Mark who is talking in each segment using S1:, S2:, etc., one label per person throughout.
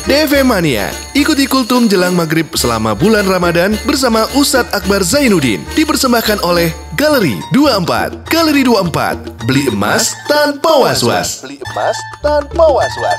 S1: DV Mania, ikuti kultum jelang maghrib selama bulan Ramadan bersama Ustadz Akbar Zainuddin. Dipersembahkan oleh Galeri 24. Galeri 24, beli emas tanpa was-was. Beli emas tanpa was-was.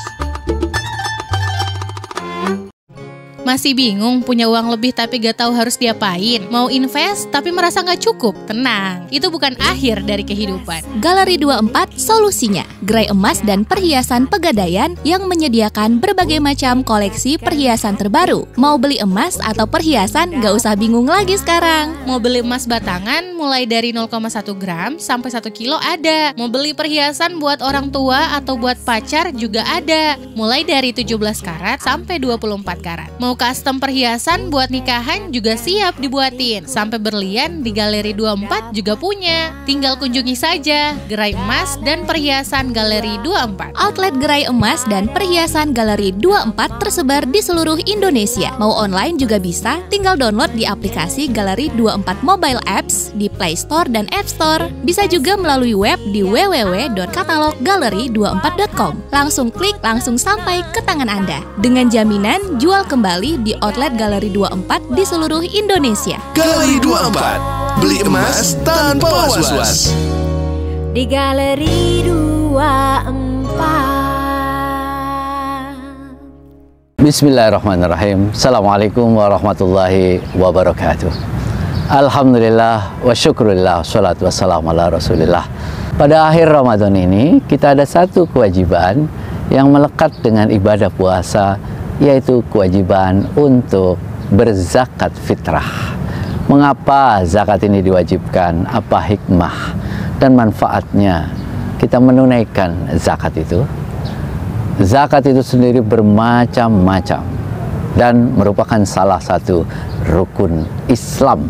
S2: Masih bingung punya uang lebih tapi gak tahu harus diapain? Mau invest tapi merasa gak cukup? Tenang, itu bukan akhir dari kehidupan.
S3: Galeri 24 solusinya. Gerai emas dan perhiasan Pegadaian yang menyediakan berbagai macam koleksi perhiasan terbaru. Mau beli emas atau perhiasan gak usah bingung lagi sekarang.
S2: Mau beli emas batangan mulai dari 0,1 gram sampai 1 kilo ada. Mau beli perhiasan buat orang tua atau buat pacar juga ada. Mulai dari 17 karat sampai 24 karat. Mau custom perhiasan buat nikahan juga siap dibuatin. Sampai berlian di Galeri 24 juga punya. Tinggal kunjungi saja Gerai Emas dan Perhiasan Galeri 24.
S3: Outlet gerai emas dan perhiasan Galeri 24 tersebar di seluruh Indonesia. Mau online juga bisa, tinggal download di aplikasi Galeri 24 Mobile Apps di Play Store dan App Store. Bisa juga melalui web di www.kataloggaleri24.com. Langsung klik, langsung sampai ke tangan Anda. Dengan jaminan jual kembali di outlet Galeri 24 di seluruh Indonesia.
S1: Galeri 24, beli emas tanpa was-was.
S4: Di Galeri 24.
S5: Bismillahirrahmanirrahim. Assalamualaikum warahmatullahi wabarakatuh. Alhamdulillah wa syukurillah, salatu wassalamu ala rasulillah. Pada akhir Ramadan ini kita ada satu kewajiban yang melekat dengan ibadah puasa, yaitu kewajiban untuk berzakat fitrah. Mengapa zakat ini diwajibkan? Apa hikmah dan manfaatnya kita menunaikan zakat itu? Zakat itu sendiri bermacam-macam dan merupakan salah satu rukun Islam.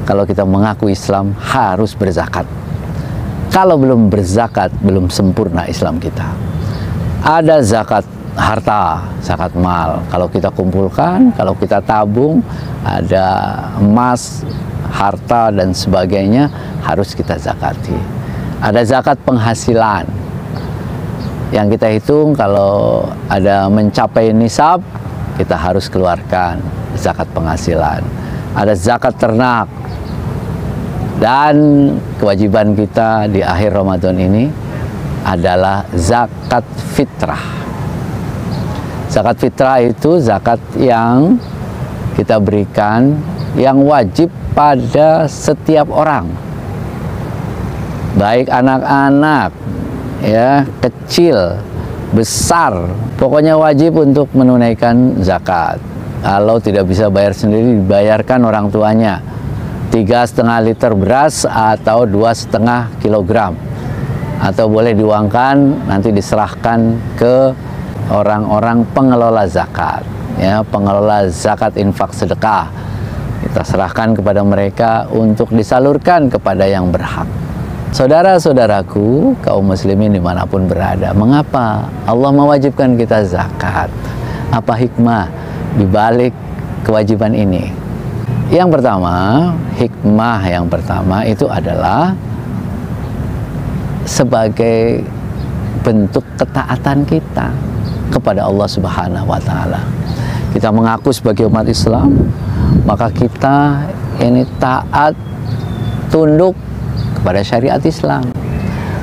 S5: Kalau kita mengaku Islam harus berzakat. Kalau belum berzakat, belum sempurna Islam kita. Ada zakat harta, zakat mal. Kalau kita kumpulkan, kalau kita tabung, ada emas, harta dan sebagainya, harus kita zakati. Ada zakat penghasilan yang kita hitung, kalau ada mencapai nisab, kita harus keluarkan zakat penghasilan. Ada zakat ternak. Dan kewajiban kita di akhir Ramadan ini adalah zakat fitrah. Zakat fitrah itu zakat yang kita berikan, yang wajib pada setiap orang, baik anak-anak, ya, kecil, besar, pokoknya wajib untuk menunaikan zakat. Kalau tidak bisa bayar sendiri, dibayarkan orang tuanya. 3,5 liter beras atau 2,5 kilogram, atau boleh diuangkan, nanti diserahkan ke orang-orang pengelola zakat, ya, pengelola zakat infak sedekah. Kita serahkan kepada mereka untuk disalurkan kepada yang berhak. Saudara-saudaraku, kaum muslimin dimanapun berada, mengapa Allah mewajibkan kita zakat? Apa hikmah di balik kewajiban ini? Yang pertama, hikmah yang pertama itu adalah sebagai bentuk ketaatan kita kepada Allah Subhanahu wa Ta'ala. Kita mengaku sebagai umat Islam, maka kita ini taat tunduk kepada syariat Islam.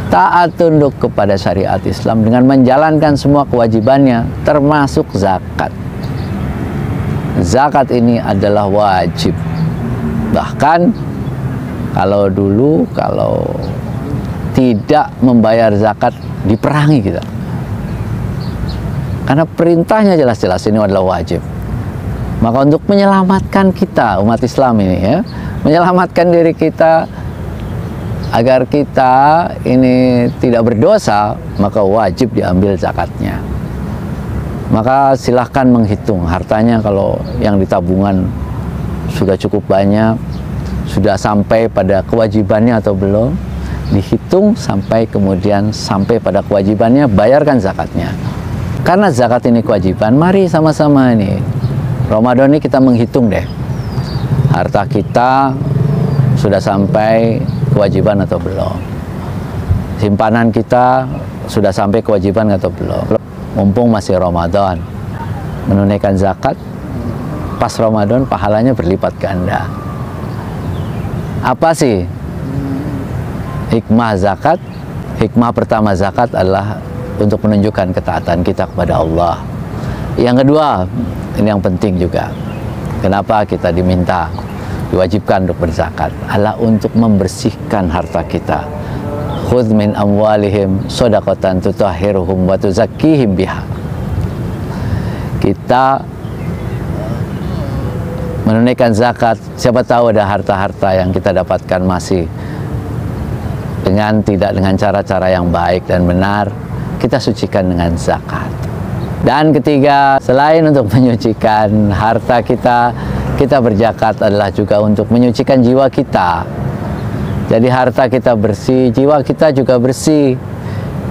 S5: Taat tunduk kepada syariat Islam dengan menjalankan semua kewajibannya, termasuk zakat. Zakat ini adalah wajib. Bahkan kalau dulu, kalau tidak membayar zakat, diperangi kita. Karena perintahnya jelas-jelas ini adalah wajib. Maka untuk menyelamatkan kita, umat Islam ini, ya, menyelamatkan diri kita agar kita ini tidak berdosa, maka wajib diambil zakatnya. Maka silahkan menghitung hartanya, kalau yang di tabungan sudah cukup banyak, sudah sampai pada kewajibannya atau belum, dihitung sampai kemudian sampai pada kewajibannya, bayarkan zakatnya. Karena zakat ini kewajiban, mari sama-sama ini Ramadan ini kita menghitung deh, harta kita sudah sampai kewajiban atau belum, simpanan kita sudah sampai kewajiban atau belum. Mumpung masih Ramadan, menunaikan zakat pas Ramadan pahalanya berlipat ganda. Apa sih hikmah zakat? Hikmah pertama zakat adalah untuk menunjukkan ketaatan kita kepada Allah. Yang kedua, ini yang penting juga. Kenapa kita diwajibkan untuk berzakat? Adalah untuk membersihkan harta kita. Khudz min amwalihim shadaqatan tutahhiruhum wa tuzakkihim biha. Kita menunaikan zakat, siapa tahu ada harta-harta yang kita dapatkan masih tidak dengan cara-cara yang baik dan benar, kita sucikan dengan zakat. Dan ketiga, selain untuk menyucikan harta kita, kita berzakat adalah juga untuk menyucikan jiwa kita. Jadi harta kita bersih, jiwa kita juga bersih.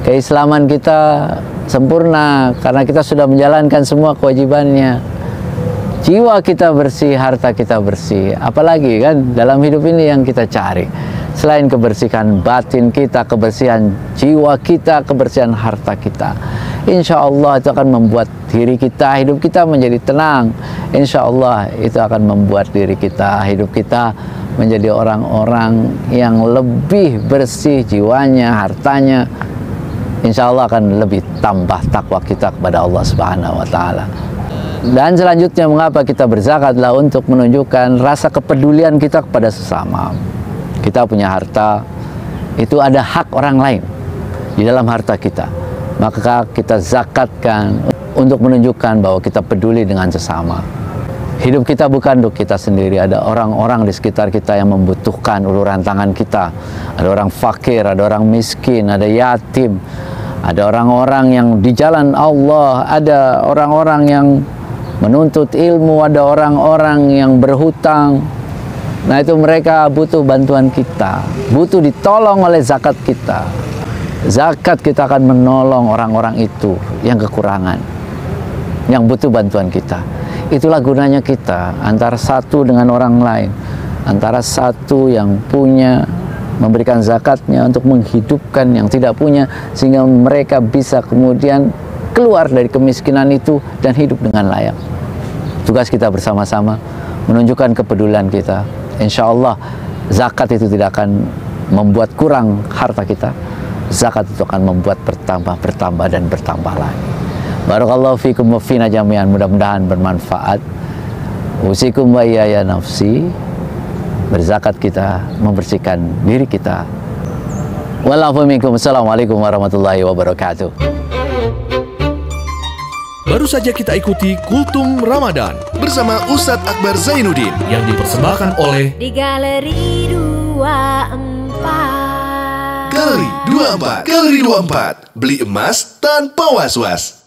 S5: Keislaman kita sempurna karena kita sudah menjalankan semua kewajibannya. Jiwa kita bersih, harta kita bersih. Apalagi kan dalam hidup ini yang kita cari. Selain kebersihan batin kita, kebersihan jiwa kita, kebersihan harta kita, insya Allah itu akan membuat diri kita, hidup kita menjadi tenang. Insya Allah itu akan membuat diri kita, hidup kita menjadi orang-orang yang lebih bersih jiwanya, hartanya. Insya Allah akan lebih tambah takwa kita kepada Allah Subhanahu wa Ta'ala. Dan selanjutnya, mengapa kita berzakat adalah untuk menunjukkan rasa kepedulian kita kepada sesama. Kita punya harta, itu ada hak orang lain di dalam harta kita. Maka kita zakatkan untuk menunjukkan bahwa kita peduli dengan sesama. Hidup kita bukan untuk kita sendiri, ada orang-orang di sekitar kita yang membutuhkan uluran tangan kita. Ada orang fakir, ada orang miskin, ada yatim, ada orang-orang yang di jalan Allah, ada orang-orang yang menuntut ilmu, ada orang-orang yang berhutang. Nah itu mereka butuh bantuan kita, butuh ditolong oleh zakat kita. Zakat kita akan menolong orang-orang itu yang kekurangan, yang butuh bantuan kita. Itulah gunanya kita, antara satu dengan orang lain, antara satu yang punya memberikan zakatnya untuk menghidupkan yang tidak punya, sehingga mereka bisa kemudian keluar dari kemiskinan itu dan hidup dengan layak. Tugas kita bersama-sama menunjukkan kepedulian kita. Insya Allah zakat itu tidak akan membuat kurang harta kita. Zakat itu akan membuat bertambah dan bertambah lagi. Barakallahu fikum wa fina jami'an, mudah-mudahan bermanfaat. Usikum wa iyaya nafsi, berzakat kita membersihkan diri kita. Wallahu minkum. Assalamualaikum warahmatullahi wabarakatuh.
S1: Baru saja kita ikuti Kultum Ramadan bersama Ustadz Akbar Zainuddin yang dipersembahkan oleh
S4: di Galeri 24.
S1: Galeri 24. Galeri 24. Beli emas tanpa was-was.